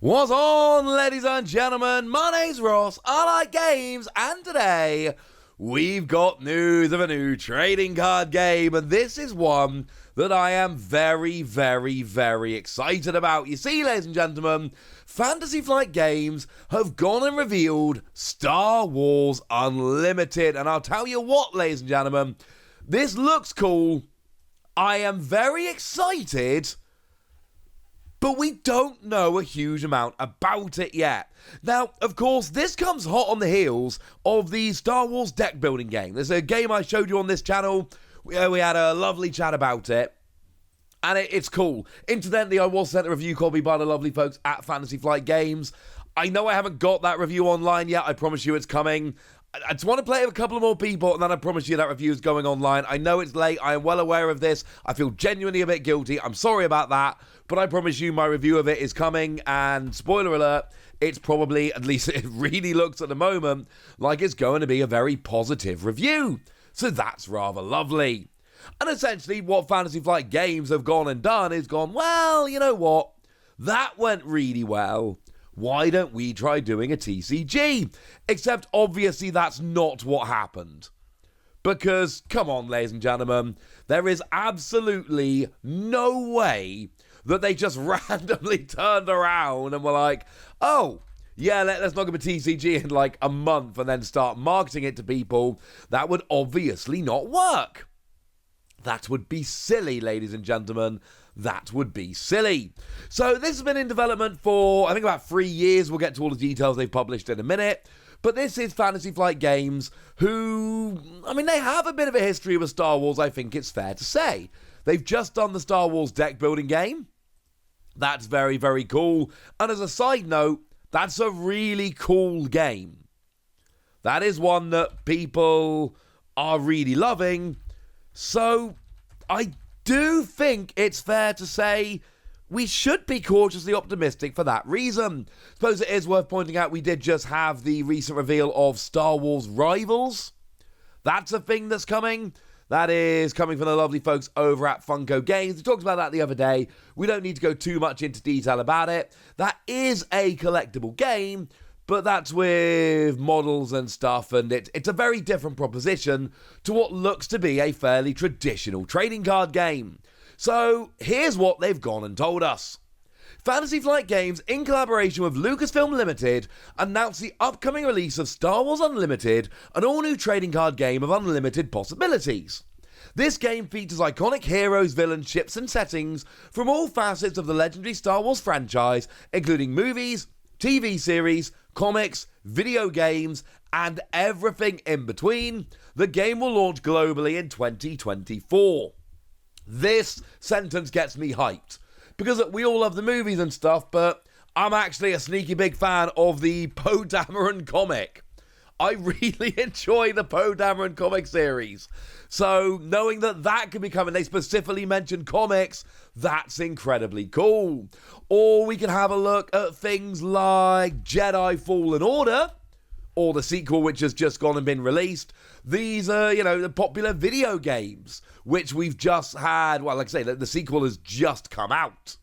What's on, ladies and gentlemen? My name's Ross, I like games, and today we've got news of a new trading card game, and this is one that I am very, very, very excited about. You see, ladies and gentlemen, Fantasy Flight Games have gone and revealed Star Wars Unlimited, and I'll tell you what, ladies and gentlemen, this looks cool. I am very excited, but we don't know a huge amount about it yet. Now, of course, this comes hot on the heels of the Star Wars deck building game. There's a game I showed you on this channel. We had a lovely chat about it, and it's cool. Incidentally, I was sent a review copy by the lovely folks at Fantasy Flight Games. I know I haven't got that review online yet. I promise you it's coming. I just want to play it with a couple of more people, and then I promise you that review is going online. I know it's late. I am well aware of this. I feel genuinely a bit guilty. I'm sorry about that, but I promise you my review of it is coming, and spoiler alert, it's probably, at least it really looks at the moment, like it's going to be a very positive review. So that's rather lovely. And essentially what Fantasy Flight Games have gone and done is gone, well, you know what? That went really well. Why don't we try doing a TCG? Except, obviously, that's not what happened. Because, come on, ladies and gentlemen, there is absolutely no way that they just randomly turned around and were like, oh, yeah, let's knock up a TCG in like a month and then start marketing it to people. That would obviously not work. That would be silly, ladies and gentlemen. That would be silly. So this has been in development for, I think, about 3 years. We'll get to all the details they've published in a minute. But this is Fantasy Flight Games, who, I mean, they have a bit of a history with Star Wars, I think it's fair to say. They've just done the Star Wars deck building game. That's very, very cool. And as a side note, that's a really cool game. That is one that people are really loving. So I do think it's fair to say we should be cautiously optimistic for that reason. Suppose it is worth pointing out we did just have the recent reveal of Star Wars Rivals. That's a thing that's coming. That is coming from the lovely folks over at Funko Games. We talked about that the other day. We don't need to go too much into detail about it. That is a collectible game, but that's with models and stuff, and it's a very different proposition to what looks to be a fairly traditional trading card game. So here's what they've gone and told us. Fantasy Flight Games, in collaboration with Lucasfilm Limited, announced the upcoming release of Star Wars Unlimited, an all-new trading card game of unlimited possibilities. This game features iconic heroes, villains, ships, and settings from all facets of the legendary Star Wars franchise, including movies, TV series, comics, video games, and everything in between. The game will launch globally in 2024. This sentence gets me hyped, because we all love the movies and stuff, but I'm actually a sneaky big fan of the Poe Dameron comic. I really enjoy the Poe Dameron comic series. So knowing that could be coming, they specifically mentioned comics, that's incredibly cool. Or we can have a look at things like Jedi Fallen Order, or the sequel which has just gone and been released. These are, the popular video games, which we've just had, well, like I say, the sequel has just come out.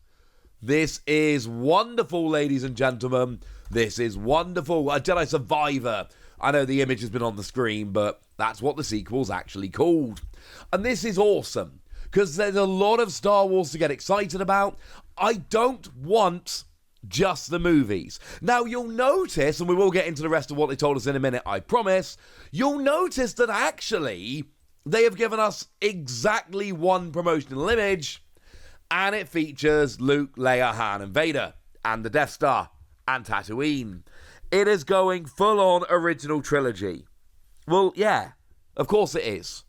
This is wonderful, ladies and gentlemen. This is wonderful. A Jedi Survivor. I know the image has been on the screen, but that's what the sequel's actually called. And this is awesome, because there's a lot of Star Wars to get excited about. I don't want just the movies. Now, you'll notice, and we will get into the rest of what they told us in a minute, I promise, you'll notice that actually they have given us exactly one promotional image, and it features Luke, Leia, Han, and Vader, and the Death Star, and Tatooine. It is going full-on original trilogy. Well, yeah, of course it is.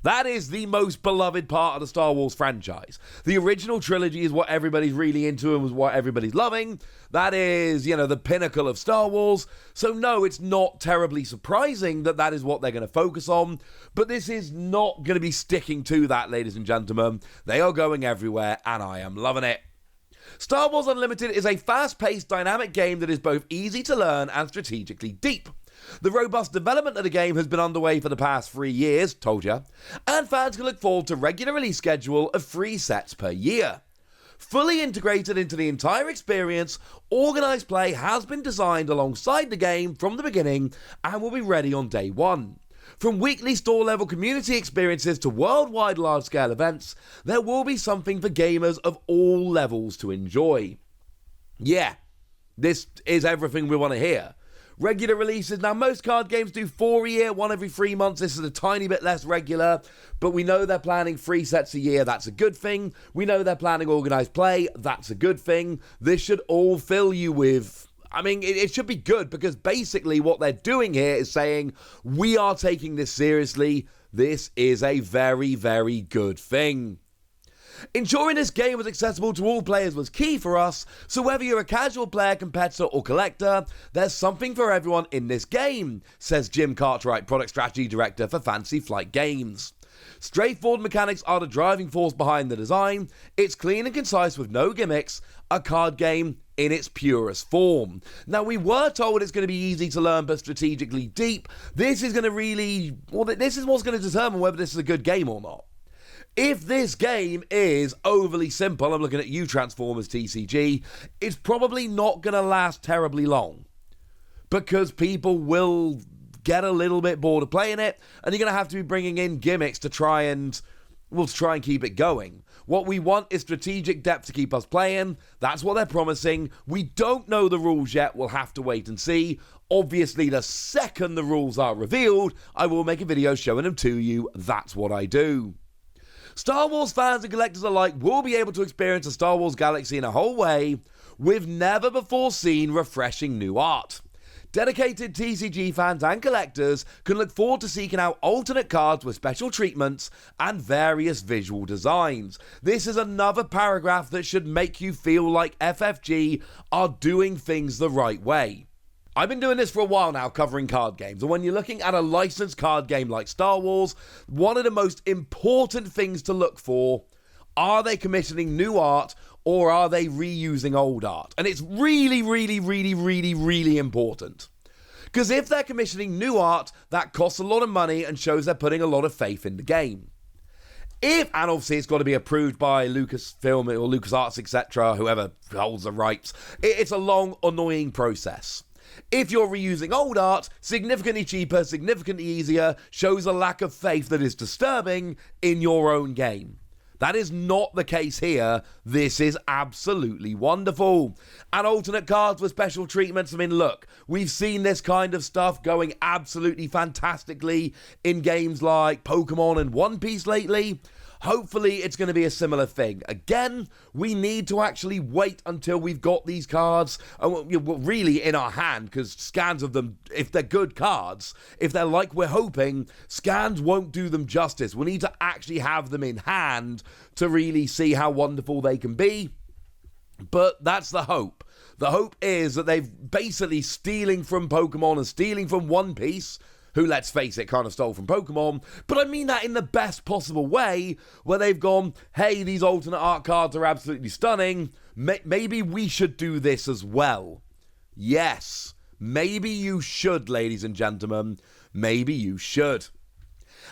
That is the most beloved part of the Star Wars franchise. The original trilogy is what everybody's really into and was what everybody's loving. That is, the pinnacle of Star Wars. So no, it's not terribly surprising that is what they're going to focus on. But this is not going to be sticking to that, ladies and gentlemen. They are going everywhere, and I am loving it. Star Wars Unlimited is a fast-paced, dynamic game that is both easy to learn and strategically deep. The robust development of the game has been underway for the past 3 years, told ya, and fans can look forward to a regular release schedule of 3 sets per year. Fully integrated into the entire experience, organised play has been designed alongside the game from the beginning and will be ready on day one. From weekly store-level community experiences to worldwide large-scale events, there will be something for gamers of all levels to enjoy. Yeah, this is everything we want to hear. Regular releases. Now, most card games do 4 a year, 1 every 3 months. This is a tiny bit less regular, but we know they're planning 3 sets a year. That's a good thing. We know they're planning organised play. That's a good thing. This should all fill you with... it should be good, because basically what they're doing here is saying, we are taking this seriously. This is a very, very good thing. Ensuring this game was accessible to all players was key for us, so whether you're a casual player, competitor or collector, there's something for everyone in this game, says Jim Cartwright, Product Strategy Director for Fantasy Flight Games. Straightforward mechanics are the driving force behind the design. It's clean and concise with no gimmicks, a card game in its purest form. Now, we were told it's going to be easy to learn but strategically deep. This is this is what's going to determine whether this is a good game or not. If this game is overly simple, I'm looking at you, Transformers TCG, it's probably not going to last terribly long, because people will get a little bit bored of playing it, and you're going to have to be bringing in gimmicks to try and keep it going. What we want is strategic depth to keep us playing. That's what they're promising. We don't know the rules yet. We'll have to wait and see. Obviously, the second the rules are revealed, I will make a video showing them to you. That's what I do. Star Wars fans and collectors alike will be able to experience the Star Wars galaxy in a whole way with never before seen refreshing new art. Dedicated TCG fans and collectors can look forward to seeking out alternate cards with special treatments and various visual designs. This is another paragraph that should make you feel like FFG are doing things the right way. I've been doing this for a while now, covering card games, and when you're looking at a licensed card game like Star Wars, one of the most important things to look for, are they commissioning new art or are they reusing old art? And it's really, really, really, really, really important. Because if they're commissioning new art, that costs a lot of money and shows they're putting a lot of faith in the game. And obviously it's got to be approved by Lucasfilm or LucasArts, etc., whoever holds the rights. It's a long, annoying process. If you're reusing old art, significantly cheaper, significantly easier, shows a lack of faith that is disturbing in your own game. That is not the case here. This is absolutely wonderful. And alternate cards with special treatments. Look, we've seen this kind of stuff going absolutely fantastically in games like Pokemon and One Piece lately. Hopefully it's going to be a similar thing. Again, we need to actually wait until we've got these cards really in our hand, because scans of them, if they're good cards, if they're like we're hoping, scans won't do them justice. We need to actually have them in hand to really see how wonderful they can be. But that's the hope. The hope is that they've basically stealing from Pokemon and stealing from One Piece, who, let's face it, kind of stole from Pokemon, but I mean that in the best possible way, where they've gone, hey, these alternate art cards are absolutely stunning, maybe we should do this as well. Yes, maybe you should, ladies and gentlemen, maybe you should.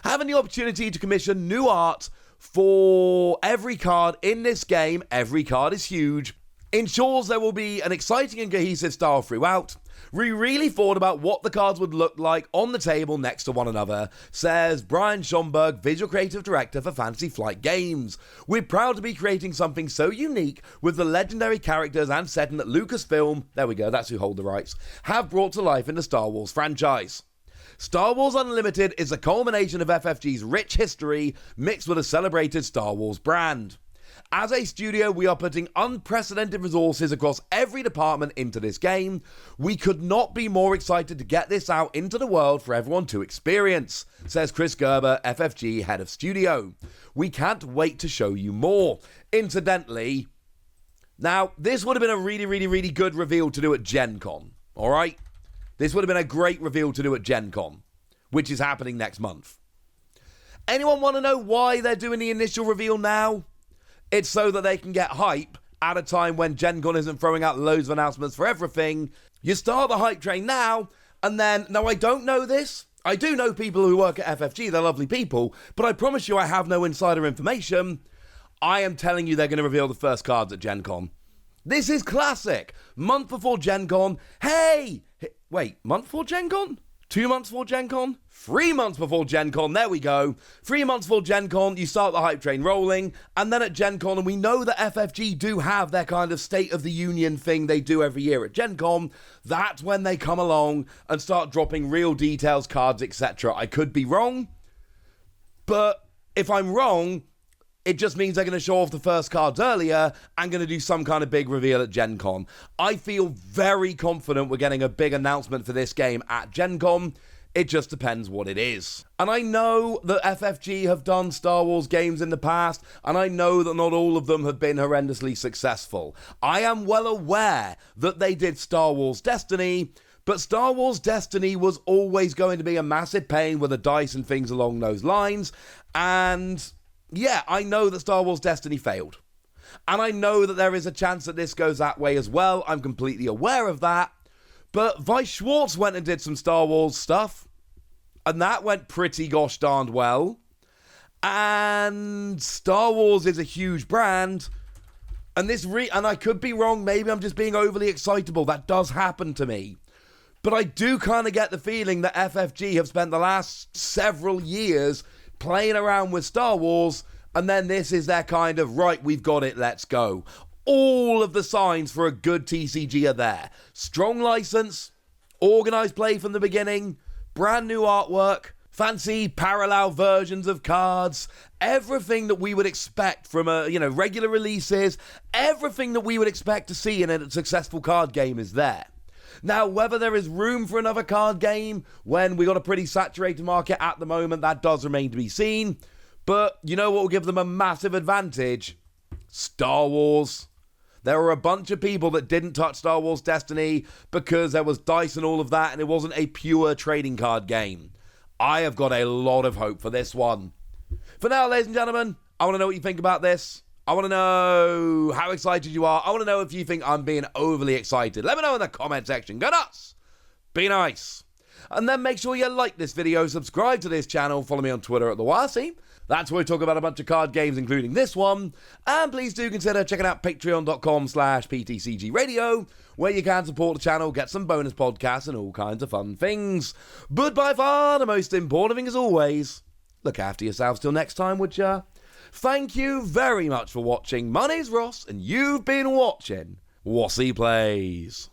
Having the opportunity to commission new art for every card in this game, every card is huge, ensures there will be an exciting and cohesive style throughout. We really thought about what the cards would look like on the table next to one another, says Brian Schomburg, Visual Creative Director for Fantasy Flight Games. We're proud to be creating something so unique with the legendary characters and setting that Lucasfilm, there we go, that's who hold the rights, have brought to life in the Star Wars franchise. Star Wars Unlimited is a culmination of FFG's rich history mixed with a celebrated Star Wars brand. As a studio, we are putting unprecedented resources across every department into this game. We could not be more excited to get this out into the world for everyone to experience, says Chris Gerber, FFG head of studio. We can't wait to show you more. Incidentally, now, this would have been a really, really, really good reveal to do at Gen Con, alright? This would have been a great reveal to do at Gen Con, which is happening next month. Anyone want to know why they're doing the initial reveal now? It's so that they can get hype at a time when Gen Con isn't throwing out loads of announcements for everything. You start the hype train now, and then, now I don't know this. I do know people who work at FFG, they're lovely people, but I promise you I have no insider information. I am telling you they're going to reveal the first cards at Gen Con. This is classic. Month before Gen Con. Hey! Wait, month before Gen Con? 2 months before Gen Con? 3 months before Gen Con, there we go. 3 months before Gen Con, you start the hype train rolling, and then at Gen Con, and we know that FFG do have their kind of State of the Union thing they do every year at Gen Con, that's when they come along and start dropping real details, cards, etc. I could be wrong, but if I'm wrong, it just means they're going to show off the first cards earlier and going to do some kind of big reveal at Gen Con. I feel very confident we're getting a big announcement for this game at Gen Con. It just depends what it is. And I know that FFG have done Star Wars games in the past, and I know that not all of them have been horrendously successful. I am well aware that they did Star Wars Destiny, but Star Wars Destiny was always going to be a massive pain with the dice and things along those lines, and yeah, I know that Star Wars Destiny failed. And I know that there is a chance that this goes that way as well. I'm completely aware of that. But Weiss Schwarz went and did some Star Wars stuff. And that went pretty gosh darned well. And Star Wars is a huge brand. And and I could be wrong. Maybe I'm just being overly excitable. That does happen to me. But I do kind of get the feeling that FFG have spent the last several years playing around with Star Wars, and then this is their kind of, right, we've got it, let's go. All of the signs for a good TCG are there. Strong license, organized play from the beginning, brand new artwork, fancy parallel versions of cards, everything that we would expect from regular releases, everything that we would expect to see in a successful card game is there. Now, whether there is room for another card game when we got a pretty saturated market at the moment, that does remain to be seen. But you know what will give them a massive advantage? Star Wars. There were a bunch of people that didn't touch Star Wars Destiny because there was dice and all of that, and it wasn't a pure trading card game. I have got a lot of hope for this one. For now, ladies and gentlemen, I want to know what you think about this. I want to know how excited you are. I want to know if you think I'm being overly excited. Let me know in the comment section. Go nuts! Be nice. And then make sure you like this video, subscribe to this channel, follow me on Twitter at TheWasi. That's where we talk about a bunch of card games, including this one. And please do consider checking out patreon.com/PTCGradio, where you can support the channel, get some bonus podcasts, and all kinds of fun things. But by far, the most important thing as always, look after yourselves till next time, would ya? Thank you very much for watching. My name's Ross, and you've been watching Wasi Plays.